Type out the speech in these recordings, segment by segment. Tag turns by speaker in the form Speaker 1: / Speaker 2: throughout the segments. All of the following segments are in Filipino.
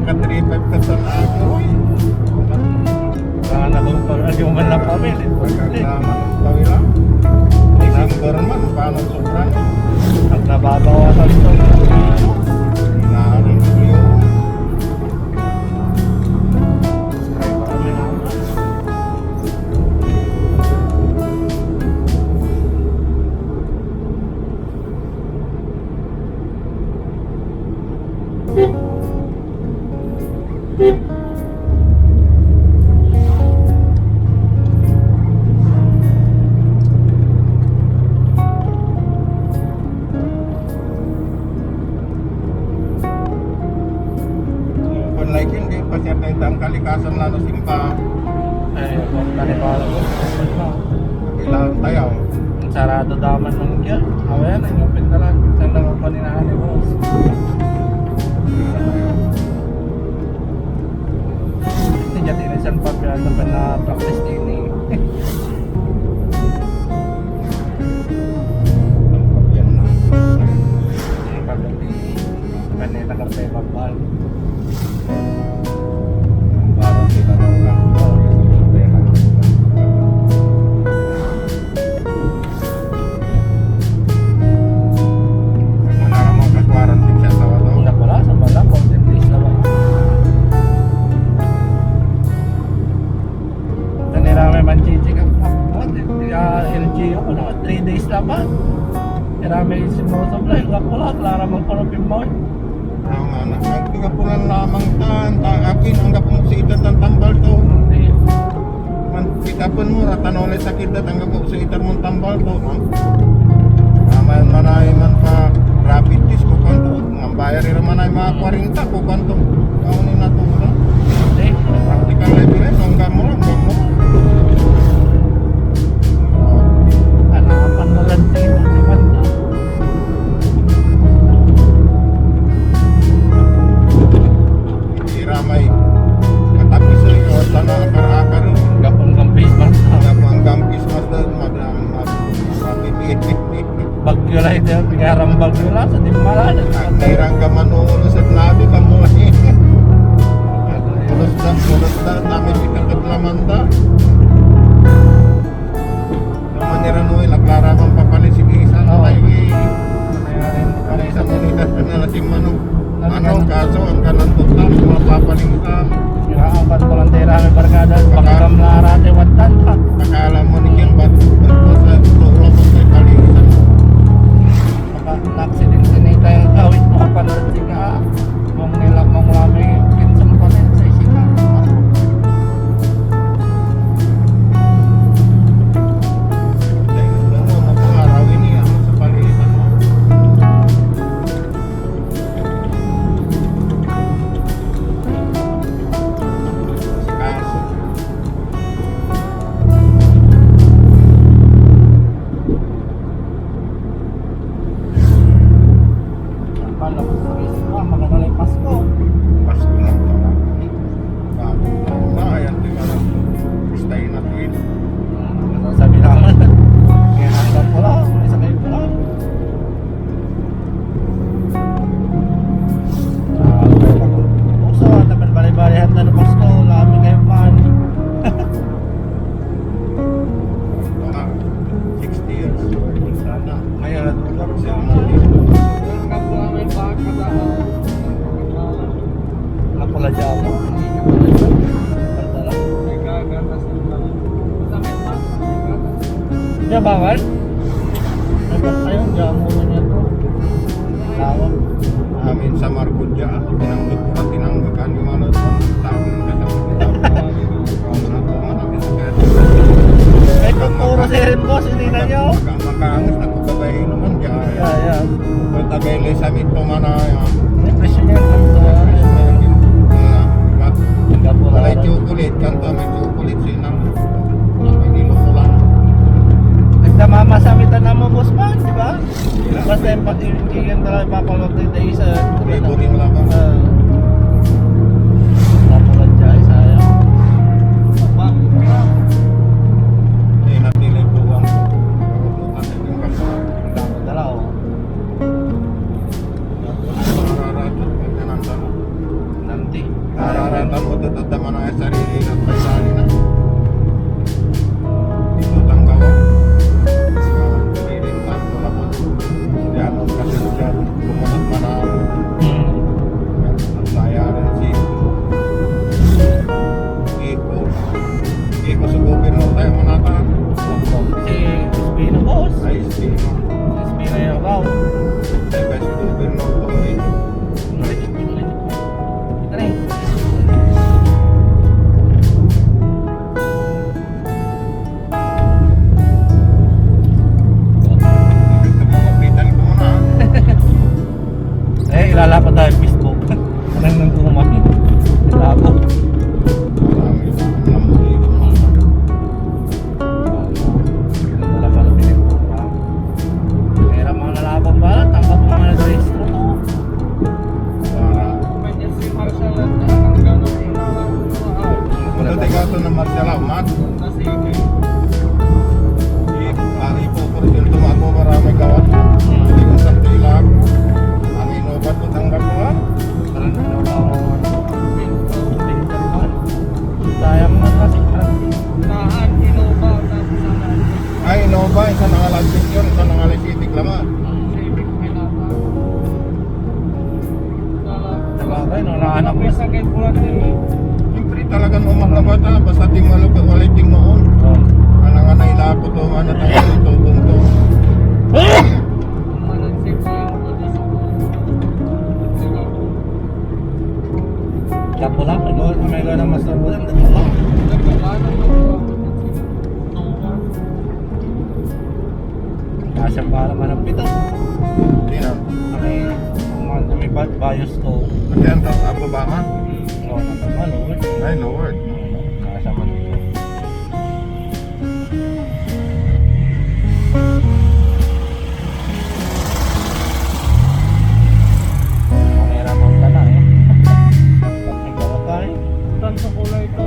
Speaker 1: ka 3-5 ka sa ako. Uy.
Speaker 2: Sana kung pag-agyo man lang kami.
Speaker 1: Pagkakaman ng tawila. December man, paano sobrang?
Speaker 2: At nababawasan ito.
Speaker 1: Inaaring yun. Like hindi pa siya ang kalikasan lalo simpa.
Speaker 2: Ay, kung tanipala ko.
Speaker 1: Kailangan tayo.
Speaker 2: Ang sarado daman ng kya. Awayan, ay ngupin na lang. Saan lang ang paninahan ni boss. Hindi niya tinisan pa kaya dapat na practice din eh.
Speaker 1: Yan na.
Speaker 2: Pagdating kanina kartay pagbal.
Speaker 1: Parang sila na lang. Wala namang ka-quarantine siya sa wala.
Speaker 2: Una pala, sa pala, 14 days na ba? Kanina may manchichik ang pakpot. LGO ko na, 3 days na ba? Marami si Mosa Bla, yung kapula, klara magpanapin mo.
Speaker 1: Ang anak, nagtigapulan lamang akin ang gapong sidat ng tambal to.
Speaker 2: Hindi.
Speaker 1: Man, pikapon mo, ratanolay sa kidat ang gapong sidat mong tambal to. Mayan manay man pa rapid test ko kanto. Mambayar rin man ay mga 40 ko kanto. Kaunin na to.
Speaker 2: Hindi.
Speaker 1: Practical evidence, hanggang mo lang, hanggang mo.
Speaker 2: Anak ka panalanti na, di ba?
Speaker 1: Hindi ramay katapis rin o sana akar-akar.
Speaker 2: Gapong kang face mask.
Speaker 1: Ang gampis mas doon, madam, mapipit.
Speaker 2: Bagyo lang ito, pingarang bagyo lang sa Dimala.
Speaker 1: Ang nairang ka manuulo sa labi ka mo eh. Kulos na, dami pinagkablaman da. Naman nira nuwi, naglara kang papalit sige isang tayo eh. Ano isang unitas na nating manong. Anong kaso, ang kanang tutang, mga papaling ka.
Speaker 2: Ang kantolang tira may barkada, pagkam na arate watan.
Speaker 1: Akala mo ni Ken, ba't sa tulo mo sa kalisan?
Speaker 2: Maka-accident sinita yung kawit mo, panalanti ka. Kung nilang mamami, pinsang panin sa isika.
Speaker 1: Dahil gusto mo, mapangarawin niya mo sa palisan mo. Kaso.
Speaker 2: Akala ko sa isika, magagalay Pasko.
Speaker 1: Pasko na ito na. Bago na. Ayan, di ba na. Stay na to eh.
Speaker 2: Sabi naman, kaya hanggang pula, may sakay pula. Puso, tapan bali-balihan na ng Pasko, labi kayo man.
Speaker 1: Mga 60 years. Sana.
Speaker 2: Ngayon,
Speaker 1: Sila na dito.
Speaker 2: napula dyan mo. Diyan bawal? Dapat ayun, dyan mo na niya to. Lawak.
Speaker 1: Amin sa Marcudya, tinanggap ko at tinanggakan yung ano doon. Taon ng kasama kita.
Speaker 2: Ay, tuturo si Ren Boss, hindi na niyo.
Speaker 1: Makaangas na kubabayin naman dyan.
Speaker 2: Yeah.
Speaker 1: Kung tagay sa mito man na
Speaker 2: May presyo niya.
Speaker 1: walay chocolate, kanto may chocolate sinang may nilo ko lang.
Speaker 2: Nagdamamasabitan na mo, boss man, di ba? Basta yung pati-iyan talaga papalot na tayo sa...
Speaker 1: Favorin lang ako.
Speaker 2: Napulad dyan, sayang.
Speaker 1: Eh, napili ko ang pagkututan na yung kasama.
Speaker 2: Ang dami dala, oh.
Speaker 1: Mararatot, may kananda na.
Speaker 2: Nanti. anak ko.
Speaker 3: Sa kay bulan ni.
Speaker 1: Siyempre talagang umaklabat ha, basta di malupit ulit ting noon.
Speaker 2: Oh.
Speaker 1: Anang anay lapo to, ano tayo, tutong to.
Speaker 3: Manang safety yung dito sa
Speaker 2: Lapo lang, may gana mas lapo lang. Lapo lang.
Speaker 3: nagkakano mo.
Speaker 2: Kasyang para manapit ah.
Speaker 1: Hindi na.
Speaker 2: May bias to.
Speaker 1: Kasi ang ako ba ka?
Speaker 2: Oo, naman, Lord.
Speaker 1: Ay Lord.
Speaker 2: Nasa manapit. Mahirapan ka na eh. May gawa ka eh.
Speaker 3: Tan sa kulay ito.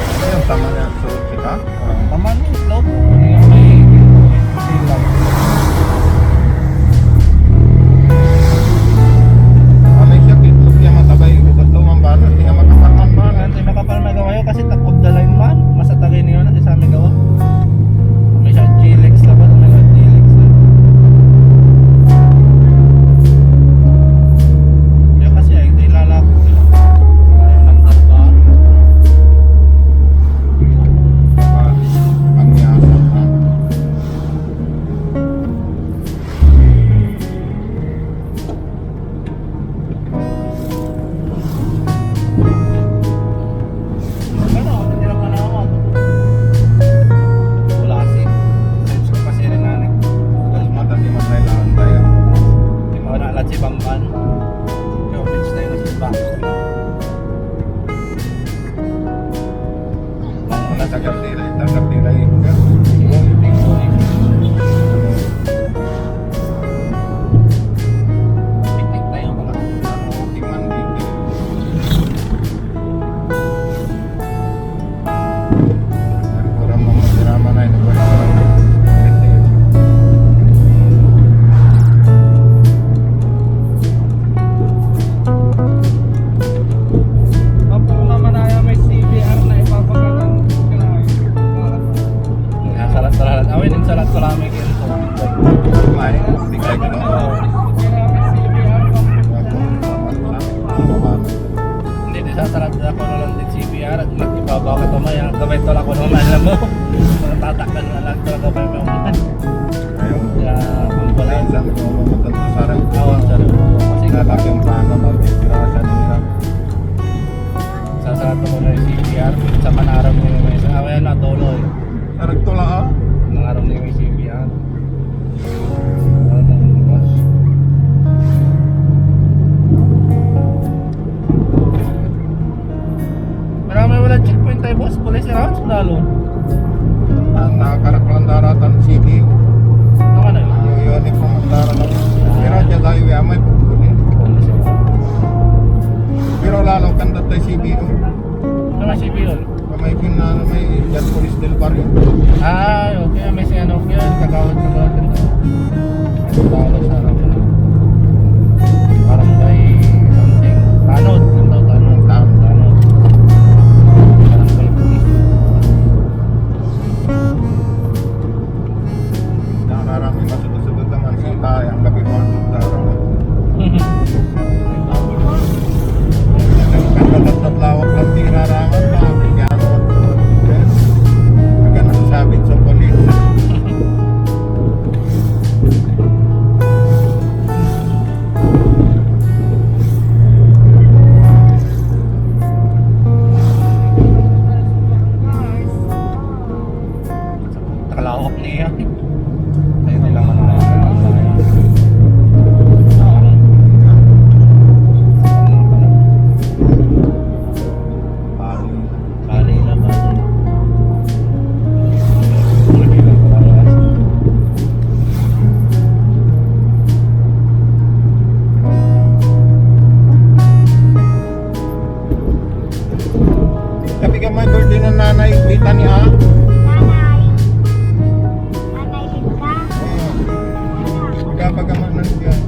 Speaker 1: Ano yung tama niya? Suot kita?
Speaker 2: Taman yung slope. Yung may silang.
Speaker 1: May sakit, huwag niya matabay. Huwag to mambano, hindi nga makaparman ba?
Speaker 2: Nanti makapal may gawa yun kasi takot dalay man. Masatagay niyo na sa aming gawa. May siya G-Lex na ba? May siya G-Lex na. Yan kasi ay hindi lalako sila. Ayaw ng tapa.
Speaker 1: Ang yasap ha.
Speaker 2: Ano? Hindi lang manawag. Wala kasi. Sense ko kasi rin nanik.
Speaker 1: Mata di matlailaan tayo.
Speaker 2: Di mo naalat si Bamban. Yung bitch na yun si Bamban.
Speaker 1: Wala sa kartila, itang kartila yun.
Speaker 2: Picnic tayo pala.
Speaker 1: Tingnan dito. Kurang mamasirama na ito.
Speaker 3: Apo naman na may CBR na ipapagalan.
Speaker 2: Salat-salat. Awin yung salat ko lang may kinto.
Speaker 1: May, bigay ko na.
Speaker 2: Hindi, di sasalat na ako na lang din CPR at nag-ibabaw ka to maya. Gabay to lang ako naman, alam mo. Tatakal na lang talaga pa yung mga ulan.
Speaker 1: Ayun.
Speaker 2: Kaya, kung pala,
Speaker 1: Wala isang kumamatal sa sarang.
Speaker 2: awang sa loob. Kasi
Speaker 1: Lalaki ang plano ng disgrasya nila.
Speaker 2: sasalat mo na yung CPR. Sa manarap niya yung may isang awayan na tuloy.
Speaker 1: Sarag tula ah.
Speaker 2: Nangarap niya yung CPR. Ano, bus. Marami wala checkpoint tayo boss. Police rounds lalo.
Speaker 1: Ang nakakaraklang daratan sige.
Speaker 2: Ano ka na yun?
Speaker 1: Yung uniform ang daran. Pero dyan tayo may pupunin.
Speaker 2: Police rounds.
Speaker 1: Pero lalo kandat tayo CBO.
Speaker 2: Ano nga CP yun?
Speaker 1: May kinano may dyan police del barrio.
Speaker 2: Ah, okay. May sinanok yun. Kagawad rin ito. Talo sa harap na. Parang may something. Tanod. Ang tawag tanod. Tanod. Parang may police.
Speaker 1: Nakarami masudod-sudod naman si tayo. Ang gabi mo ang daran. Nagkatatlawak lang tirarangan na. Kaya agad nasabit sa police.
Speaker 2: Nakalawak niya. Ayun nila mananayagan lang tayo. Bali na ba? Nabilang ko lang.
Speaker 1: Tapi ka may birthday ng nanay, kita ni A.
Speaker 4: Nanay. Nanay din ka?
Speaker 1: Oo. Kapag ka man nandiyan.